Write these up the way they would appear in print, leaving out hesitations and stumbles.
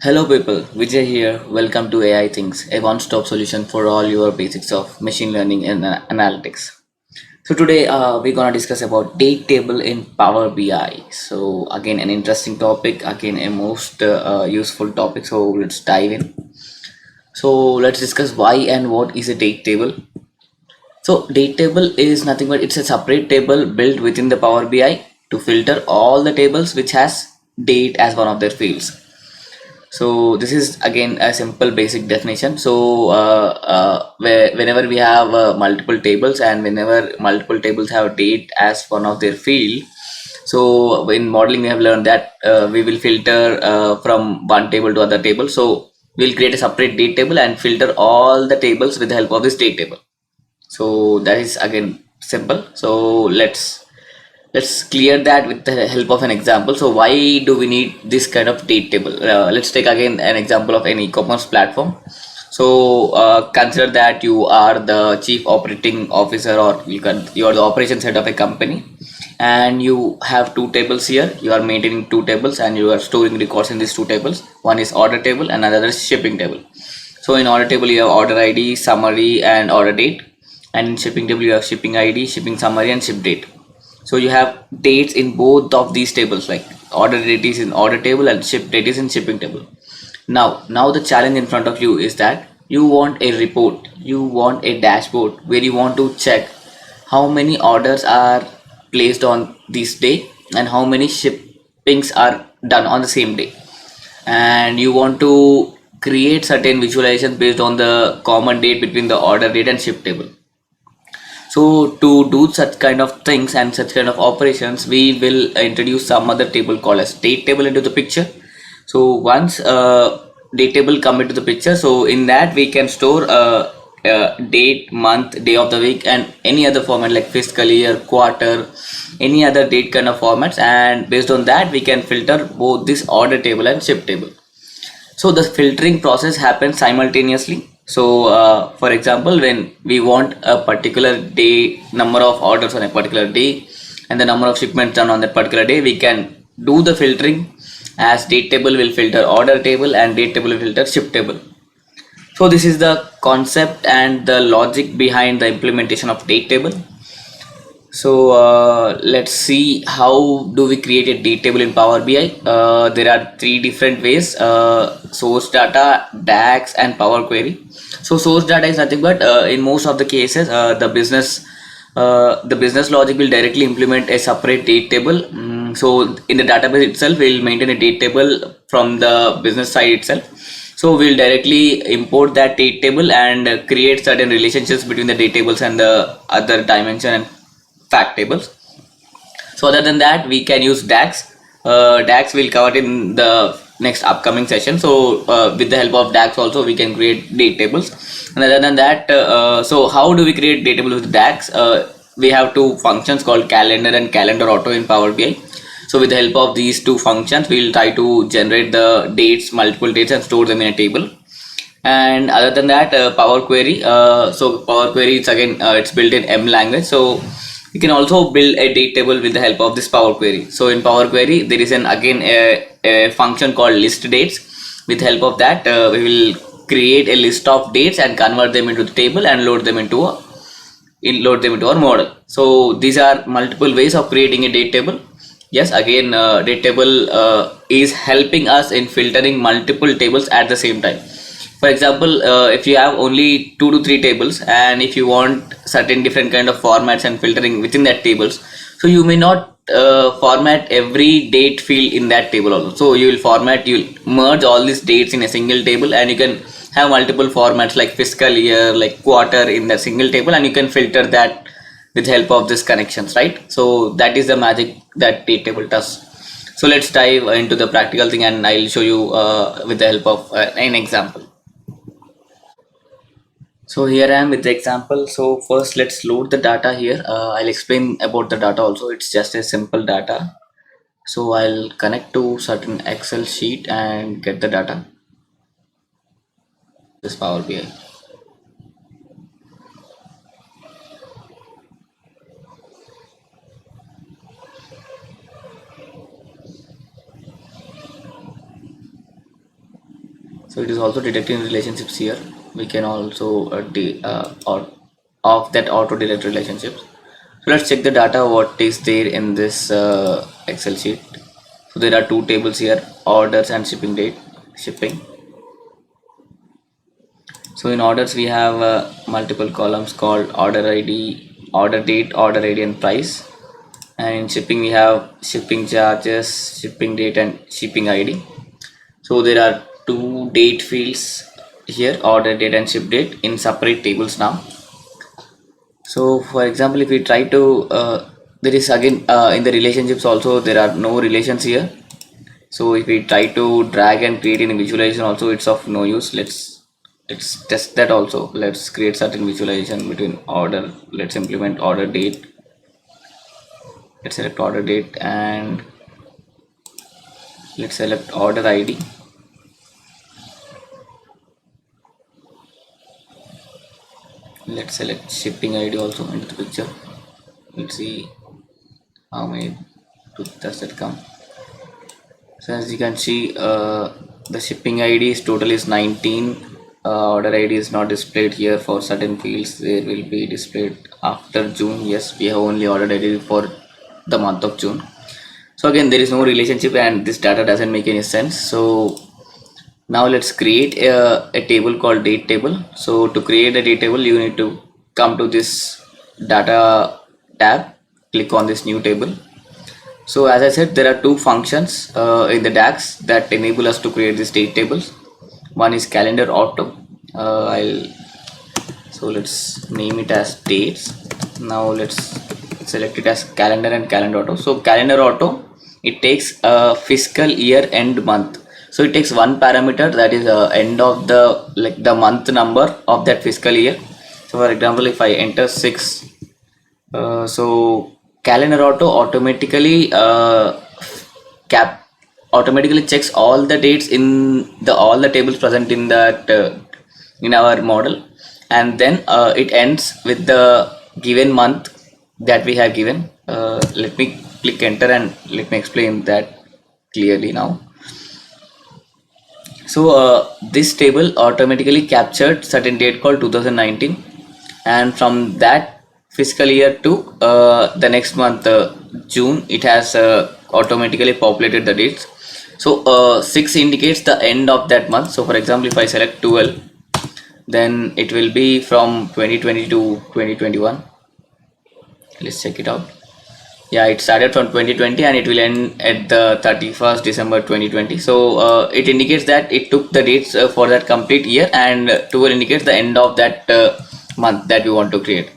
Hello people, Vijay here. Welcome to AI Things, a one-stop solution for all your basics of machine learning and analytics. So today we're gonna discuss about date table in Power BI. So again, an interesting topic, again a most useful topic. So let's dive in. So let's discuss why and what is a date table. So date table is nothing but it's a separate table built within the Power BI to filter all the tables which has date as one of their fields. So this is again a simple basic definition. So whenever we have multiple tables and whenever multiple tables have date as one of their field, so in modeling we have learned that we will filter from one table to other table. So we'll create a separate date table and filter all the tables with the help of this date table. So that is again simple. So let's clear that with the help of an example. So why do we need this kind of date table? Let's take again an example of an e-commerce platform. So consider that you are the chief operating officer, or you are the operations head of a company, and you have two tables here. You are maintaining two tables and you are storing records in these two tables. One is order table and another is shipping table. So in order table you have order ID, summary, and order date, and in shipping table you have shipping ID, shipping summary, and ship date. So you have dates in both of these tables, like order date is in order table and ship date is in shipping table. Now the challenge in front of you is that you want a report, you want a dashboard where you want to check how many orders are placed on this day and how many shippings are done on the same day, and you want to create certain visualization based on the common date between the order date and ship table. So to do such kind of things and such kind of operations, we will introduce some other table called as date table into the picture. So once date table come into the picture, so in that we can store date, month, day of the week, and any other format like fiscal year, quarter, any other date kind of formats, and based on that we can filter both this order table and ship table. So the filtering process happens simultaneously. So for example, when we want a particular day number of orders on a particular day and the number of shipments done on that particular day, we can do the filtering as date table will filter order table and date table will filter ship table. So this is the concept and the logic behind the implementation of date table. So let's see how do we create a date table in Power BI. There are three different ways: source data, DAX, and Power Query. So source data is nothing but in most of the cases the business logic will directly implement a separate date table. So in the database itself, we'll maintain a date table from the business side itself. So we'll directly import that date table and create certain relationships between the date tables and the other dimension and fact tables. So other than that, we can use DAX. DAX will cover it in the next upcoming session. So with the help of DAX also we can create date tables. And other than that, so how do we create date tables with DAX? We have two functions called calendar and calendar auto in Power BI. So with the help of these two functions, we'll try to generate the dates, multiple dates, and store them in a table. And other than that, Power Query, so Power Query, it's again it's built in M language. So you can also build a date table with the help of this Power Query. So in Power Query there is an again a function called list dates. With the help of that, we will create a list of dates and convert them into the table and load them into our model. So these are multiple ways of creating a date table. Yes, again date table is helping us in filtering multiple tables at the same time. For example, if you have only 2 to 3 tables and if you want certain different kind of formats and filtering within that tables, so you may not format every date field in that table also. So you'll merge all these dates in a single table, and you can have multiple formats like fiscal year, like quarter in the single table, and you can filter that with help of these connections, right? So that is the magic that date table does. So let's dive into the practical thing, and I'll show you with the help of an example. So here I am with the example. So first let's load the data here. I'll explain about the data also. It's just a simple data. So I'll connect to certain Excel sheet and get the data. This Power BI. So it is also detecting relationships here. We can also or of that auto detect relationships. So let's check the data what is there in this Excel sheet. So there are two tables here: orders and shipping date. Shipping. So in orders we have multiple columns called order ID, order date, order ID, and price. And in shipping we have shipping charges, shipping date, and shipping ID. So there are two date fields here: order date and ship date, in separate tables now. So for example, if we try to there is again in the relationships also there are no relations here. So if we try to drag and create in visualization also, it's of no use. Let's test that also. Let's create certain visualization between order. Let's implement order date. Let's select order date and let's select order ID. Let's select shipping ID also into the picture. Let's see how many does that come. So as you can see, the shipping ID is total is 19. Order ID is not displayed here for certain fields. They will be displayed after June. Yes, we have only order ID for the month of June. So again, there is no relationship and this data doesn't make any sense. So now let's create a table called date table. So to create a date table, you need to come to this data tab, click on this new table. So as I said, there are two functions in the DAX that enable us to create these date tables. One is calendar auto. I'll so let's name it as dates. Now let's select it as calendar and calendar auto. So calendar auto, it takes a fiscal year end month. So it takes one parameter, that is end of the month number of that fiscal year. So for example, if I enter 6, so calendar auto cap automatically checks all the dates in the all the tables present in that in our model, and then it ends with the given month that we have given. Let me click enter and let me explain that clearly now. So this table automatically captured certain date called 2019, and from that fiscal year to the next month June, it has automatically populated the dates. So 6 indicates the end of that month. So for example, if I select 12, then it will be from 2020 to 2021. Let's check it out. Yeah, it started from 2020 and it will end at the 31st December 2020. So it indicates that it took the dates for that complete year, and 12 indicates the end of that month that we want to create.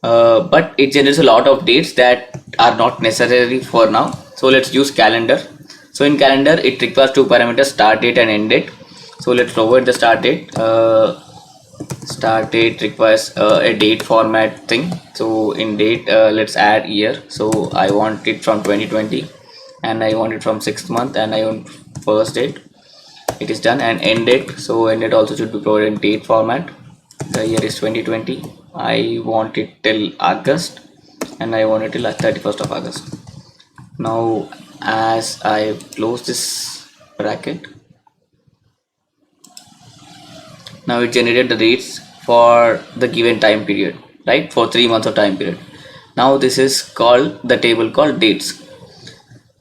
But it generates a lot of dates that are not necessary for now. So let's use calendar. So in calendar, it requires two parameters: start date and end date. So let's provide the start date. Start date requires a date format thing. So in date, let's add year. So I want it from 2020 and I want it from 6th month and I want first date. It is done. And end date, so end date also should be provided in date format. The year is 2020. I want it till August and I want it till 31st of August. Now as I close this bracket, now it generated the dates for the given time period, right, for 3 months of time period. Now this is called the table called dates.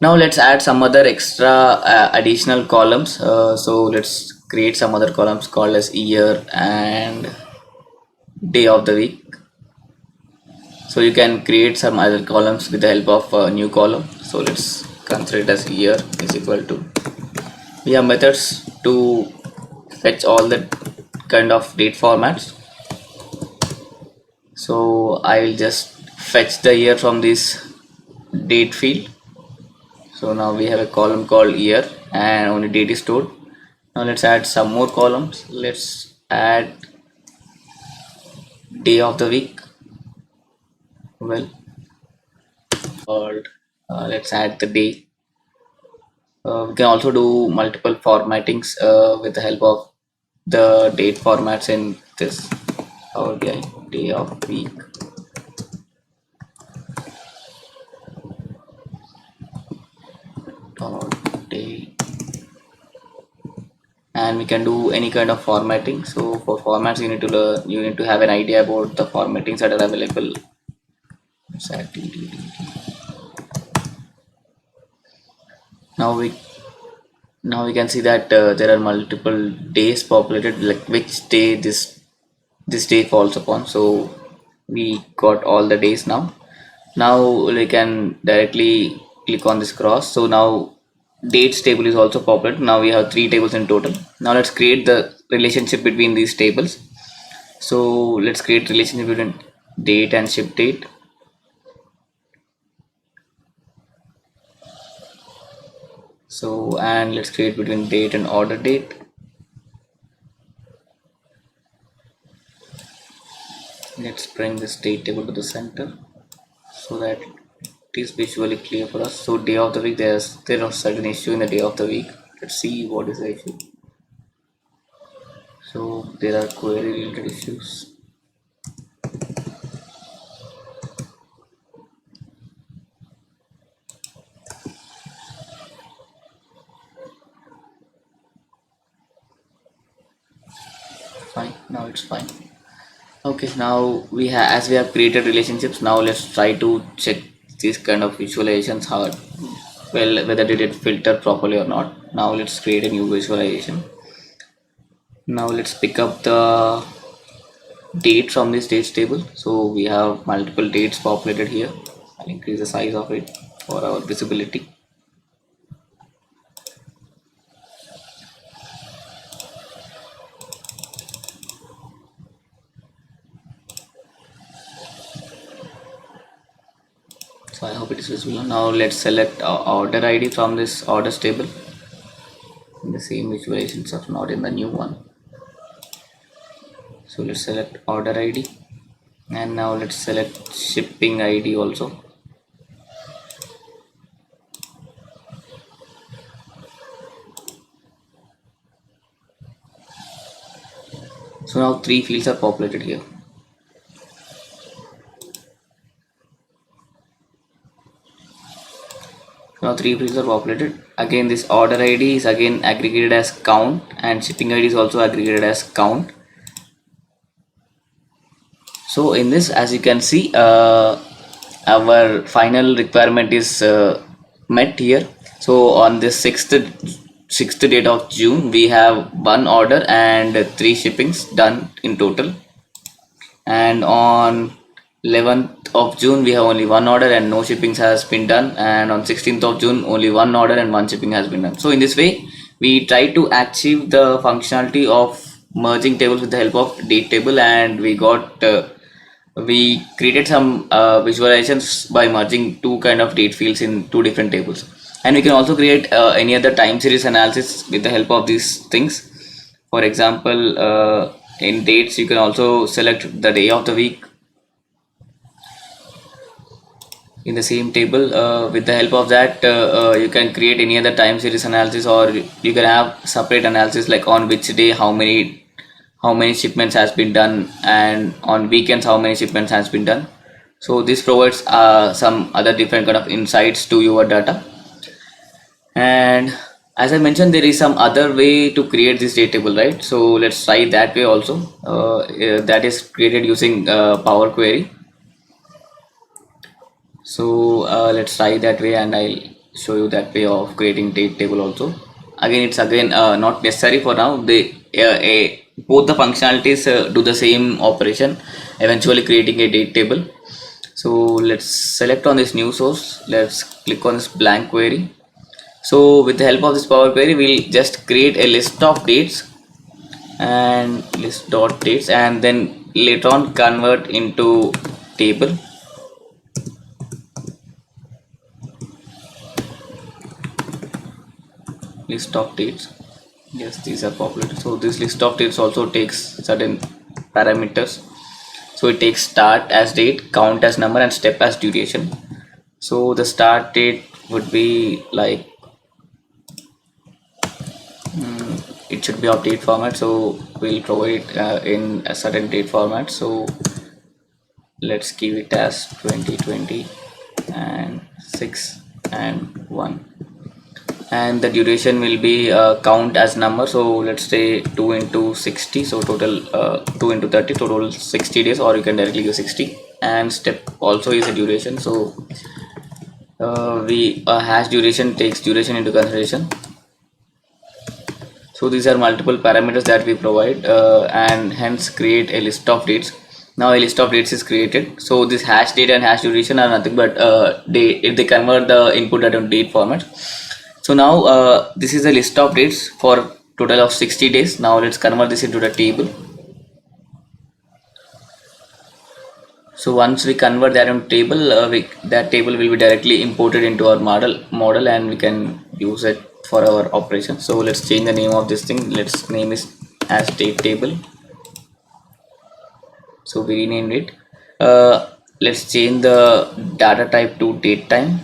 Now let's add some other extra additional columns. So let's create some other columns called as year and day of the week. So you can create some other columns with the help of a new column. So let's consider it as year is equal to, we have methods to fetch all the kind of date formats. So I will just fetch the year from this date field. So now we have a column called year and only date is stored. Now let's add some more columns. Let's add day of the week. Well, called let's add the day. We can also do multiple formattings with the help of the date formats in this Power BI. Day of week, day, and we can do any kind of formatting. So for formats, you need to have an idea about the formattings that are available. Now we now we can see that there are multiple days populated, like which day this day falls upon. So we got all the days now. Now we can directly click on this cross. So now dates table is also populated. Now we have 3 tables in total. Now let's create the relationship between these tables. So let's create relationship between date and ship date. So, and let's create between date and order date. Let's bring this date table to the center so that it is visually clear for us. So day of the week, there are certain issue in the day of the week. Let's see what is the issue. So there are query related issues. Fine, now it's fine. Okay, now as we have created relationships, now let's try to check these kind of visualizations how well whether did it filter properly or not. Now let's create a new visualization. Now let's pick up the date from this dates table. So we have multiple dates populated here. I'll increase the size of it for our visibility. So I hope it is visible. Now let's select our order ID from this orders table. The same visualizations are not in the new one. So let's select order ID, and now let's select shipping ID also. So now 3 fields are populated here. Now 3 fields are populated. Again, this order ID is again aggregated as count, and shipping ID is also aggregated as count. So in this, as you can see, our final requirement is met here. So on this sixth date of June, we have 1 order and 3 shippings done in total. And on 11th of June, we have only 1 order and no shippings has been done. And on 16th of June, only 1 order and 1 shipping has been done. So in this way, we try to achieve the functionality of merging tables with the help of date table, and we created some visualizations by merging 2 kind of date fields in 2 different tables. And we can also create any other time series analysis with the help of these things. For example, in dates, you can also select the day of the week in the same table. With the help of that, you can create any other time series analysis, or you can have separate analysis like on which day how many shipments has been done, and on weekends how many shipments has been done. So this provides some other different kind of insights to your data. And as I mentioned, there is some other way to create this data table, right? So let's try that way also. That is created using Power Query. So let's try that way, and I'll show you that way of creating date table also. Again, it's not necessary for now. Both the functionalities do the same operation, eventually creating a date table. So let's select on this new source. Let's click on this blank query. So with the help of this Power Query, we'll just create a list of dates and list dot dates, and then later on convert into table. List of dates. Yes, these are populated. So this list of dates also takes certain parameters. So it takes start as date, count as number, and step as duration. So the start date would be like it should be of date format, so we'll provide in a certain date format. So let's give it as 2020 and 6 and 1, and the duration will be count as number. So let's say 2 into 60, so total 2 into 30, total 60 days, or you can directly use 60. And step also is a duration, so we hash duration takes duration into consideration. So these are multiple parameters that we provide, and hence create a list of dates. Now a list of dates is created. So this hash date and hash duration are nothing but if they convert the input data into date format. So now this is a list of dates for total of 60 days. Now let's convert this into the table. So once we convert that into table, that table will be directly imported into our model, and we can use it for our operation. So let's change the name of this thing. Let's name it as date table. So we renamed it. Let's change the data type to date time.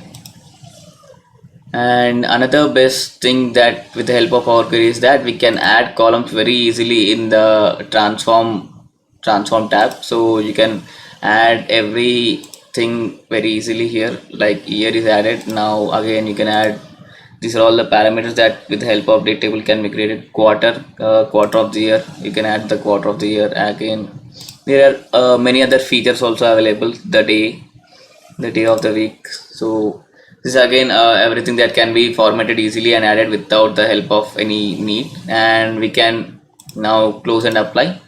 And another best thing that with the help of our query is that we can add columns very easily in the transform tab. So you can add everything very easily here. Like year is added. Now again you can add, these are all the parameters that with the help of date table can be created. Quarter of the year, you can add the quarter of the year. Again there are many other features also available. The day of the week. So this is again everything that can be formatted easily and added without the help of any need. And we can now close and apply.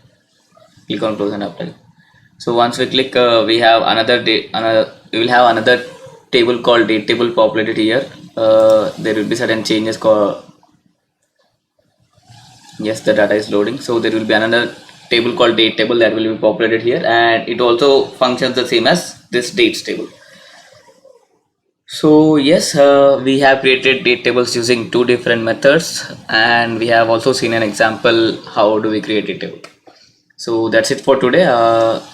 Click on close and apply. So once we click, we have we will have another table called date table populated here. There will be certain changes called, yes, the data is loading. So there will be another table called date table that will be populated here, and it also functions the same as this dates table. So yes, we have created date tables using two different methods, and we have also seen an example how do we create a table. So that's it for today.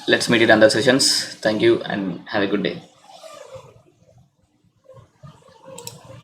Let's meet in other sessions. Thank you and have a good day.